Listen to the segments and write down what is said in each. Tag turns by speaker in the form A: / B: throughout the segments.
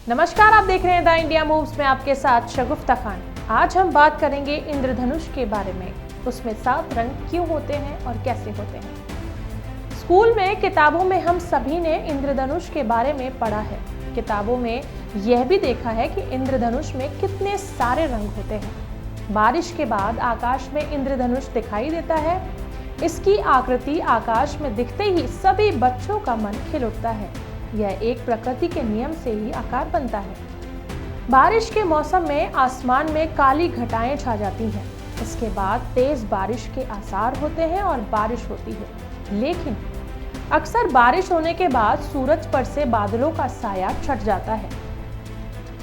A: नमस्कार, आप देख रहे हैं द इंडिया मूव्स में आपके साथ शगुफ्ता खान। आज हम बात करेंगे इंद्रधनुष के बारे में। उसमें 7 रंग क्यों होते हैं और कैसे होते हैं। स्कूल में किताबों में हम सभी ने इंद्रधनुष के बारे में पढ़ा है। किताबों में यह भी देखा है कि इंद्रधनुष में कितने सारे रंग होते हैं। बारिश के बाद आकाश में इंद्रधनुष दिखाई देता है। इसकी आकृति आकाश में दिखते ही सभी बच्चों का मन खिल उठता है। यह एक प्रकृति के नियम से ही आकार बनता है। बारिश के मौसम में आसमान में काली घटाएं छा जाती हैं। इसके बाद तेज बारिश के आसार होते हैं और बारिश होती है। लेकिन अक्सर बारिश होने के बाद सूरज पर से बादलों का साया छट जाता है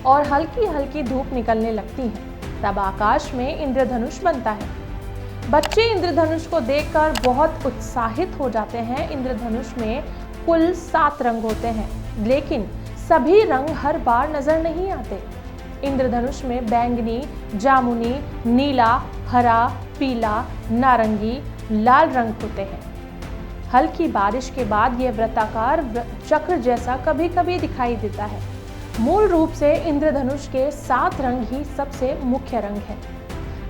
A: और हल्की हल्की धूप निकलने लगती है। तब आकाश में इंद्रधनुष बनता है। बच्चे इंद्रधनुष को देखकर बहुत उत्साहित हो जाते हैं। इंद्रधनुष में कुल 7 रंग होते हैं, लेकिन सभी रंग हर बार नजर नहीं आते। इंद्रधनुष में बैंगनी, जामुनी, नीला, हरा, पीला, नारंगी, लाल रंग होते हैं। हल्की बारिश के बाद यह वृत्ताकार चक्र जैसा कभी कभी दिखाई देता है। मूल रूप से इंद्रधनुष के 7 रंग ही सबसे मुख्य रंग है।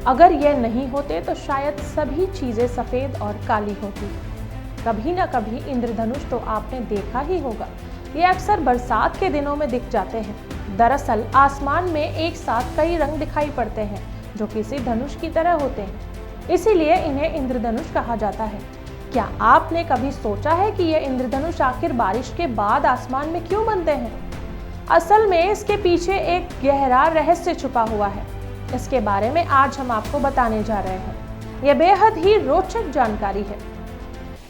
A: अगर यह नहीं होते तो शायद सभी चीजें सफेद और काली होती। कभी ना कभी इंद्रधनुष तो आपने देखा ही होगा। ये अक्सर बरसात के दिनों में दिख जाते हैं। दरअसल आसमान में एक साथ कई रंग दिखाई पड़ते हैं जो किसी धनुष की तरह होते हैं, इसीलिए इन्हें इंद्रधनुष कहा जाता है। क्या आपने कभी सोचा है कि ये इंद्रधनुष आखिर बारिश के बाद आसमान में क्यों बनते हैं? असल में इसके पीछे एक गहरा रहस्य छुपा हुआ है। इसके बारे में आज हम आपको बताने जा रहे हैं। यह बेहद ही रोचक जानकारी है।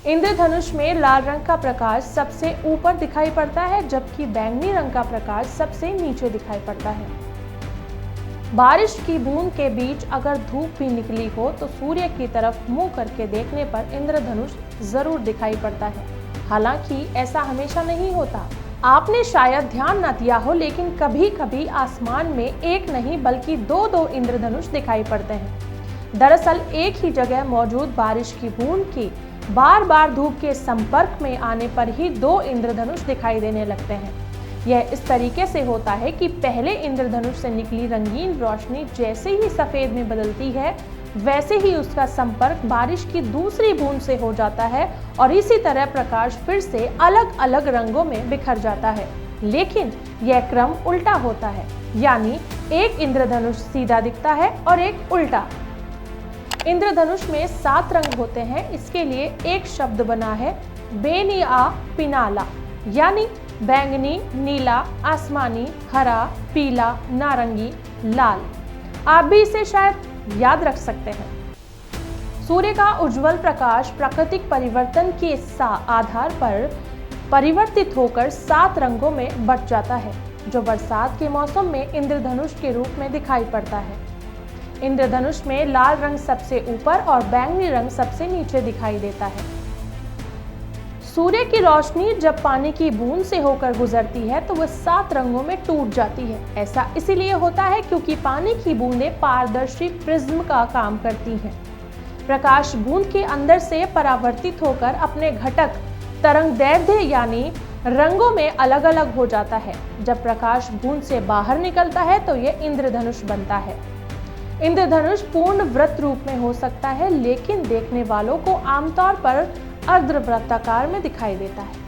A: इंद्रधनुष में लाल रंग का प्रकाश सबसे ऊपर दिखाई पड़ता है, जबकि बैंगनी रंग का प्रकाश सबसे नीचे दिखाई पड़ता है। बारिश की बूंद के बीच अगर धूप भी निकली हो तो सूर्य की तरफ मुंह करके देखने पर इंद्रधनुष जरूर दिखाई पड़ता है। हालांकि ऐसा हमेशा नहीं होता। आपने शायद ध्यान न दिया हो, लेकिन कभी कभी आसमान में एक नहीं बल्कि 2-2 इंद्रधनुष दिखाई पड़ते हैं। दरअसल एक ही जगह मौजूद बारिश की बूंद की बार बार धूप के संपर्क में आने पर ही 2 इंद्रधनुष दिखाई देने लगते हैं। यह इस तरीके से होता है कि पहले इंद्रधनुष से निकली रंगीन रोशनी जैसे ही सफेद में बदलती है, वैसे ही उसका संपर्क बारिश की दूसरी बूंद से हो जाता है और इसी तरह प्रकाश फिर से अलग अलग रंगों में बिखर जाता है। लेकिन यह क्रम उल्टा होता है, यानी एक इंद्रधनुष सीधा दिखता है और एक उल्टा। इंद्रधनुष में 7 रंग होते हैं। इसके लिए एक शब्द बना है, बेनिया पिनाला, यानी बैंगनी, नीला, आसमानी, हरा, पीला, नारंगी, लाल। आप भी इसे शायद याद रख सकते हैं। सूर्य का उज्जवल प्रकाश प्राकृतिक परिवर्तन के आधार पर परिवर्तित होकर 7 रंगों में बट जाता है, जो बरसात के मौसम में इंद्रधनुष के रूप में दिखाई पड़ता है। इंद्रधनुष में लाल रंग सबसे ऊपर और बैंगनी रंग सबसे नीचे दिखाई देता है। सूर्य की रोशनी जब पानी की बूंद से होकर गुजरती है तो वह 7 रंगों में टूट जाती है। ऐसा इसलिए होता है क्योंकि पानी की बूंदें पारदर्शी प्रिज्म का काम करती हैं। प्रकाश बूंद के अंदर से परावर्तित होकर अपने घटक तरंगदैर्ध्य यानी रंगों में अलग अलग हो जाता है। जब प्रकाश बूंद से बाहर निकलता है तो यह इंद्रधनुष बनता है। इंद्रधनुष पूर्ण वृत्त रूप में हो सकता है, लेकिन देखने वालों को आमतौर पर अर्धवृत्ताकार में दिखाई देता है।